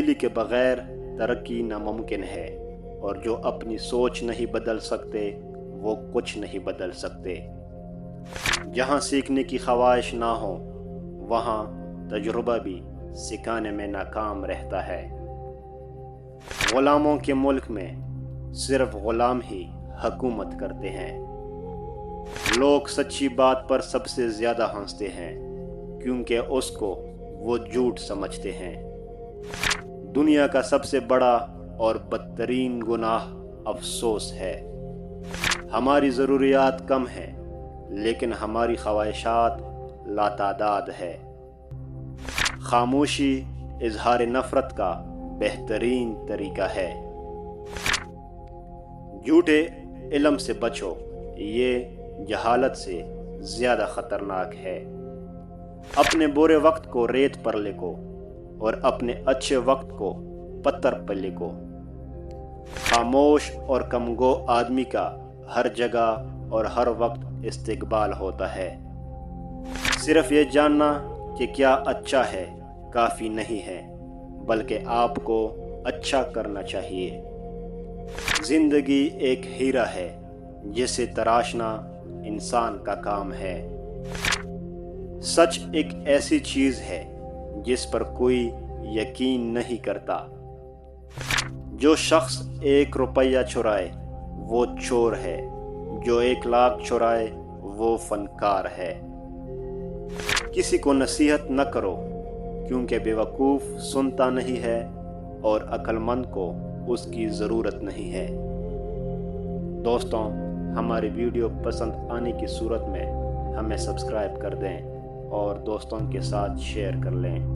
تبدیلی کے بغیر ترقی ناممکن ہے، اور جو اپنی سوچ نہیں بدل سکتے وہ کچھ نہیں بدل سکتے۔ جہاں سیکھنے کی خواہش نہ ہو وہاں تجربہ بھی سکھانے میں ناکام رہتا ہے۔ غلاموں کے ملک میں صرف غلام ہی حکومت کرتے ہیں۔ لوگ سچی بات پر سب سے زیادہ ہنستے ہیں کیونکہ اس کو وہ جھوٹ سمجھتے ہیں۔ دنیا کا سب سے بڑا اور بدترین گناہ افسوس ہے۔ ہماری ضروریات کم ہیں لیکن ہماری خواہشات لاتعداد ہے۔ خاموشی اظہار نفرت کا بہترین طریقہ ہے۔ جھوٹے علم سے بچو، یہ جہالت سے زیادہ خطرناک ہے۔ اپنے برے وقت کو ریت پر لکھو اور اپنے اچھے وقت کو پتھر پر لکھو۔ خاموش اور کمگو آدمی کا ہر جگہ اور ہر وقت استقبال ہوتا ہے۔ صرف یہ جاننا کہ کیا اچھا ہے کافی نہیں ہے، بلکہ آپ کو اچھا کرنا چاہیے۔ زندگی ایک ہیرا ہے جسے تراشنا انسان کا کام ہے۔ سچ ایک ایسی چیز ہے جس پر کوئی یقین نہیں کرتا۔ جو شخص 1 روپیہ چرائے وہ چور ہے، جو 1 لاکھ چرائے وہ فنکار ہے۔ کسی کو نصیحت نہ کرو کیونکہ بیوقوف سنتا نہیں ہے اور عقل مند کو اس کی ضرورت نہیں ہے۔ دوستوں، ہماری ویڈیو پسند آنے کی صورت میں ہمیں سبسکرائب کر دیں اور دوستوں کے ساتھ شیئر کر لیں۔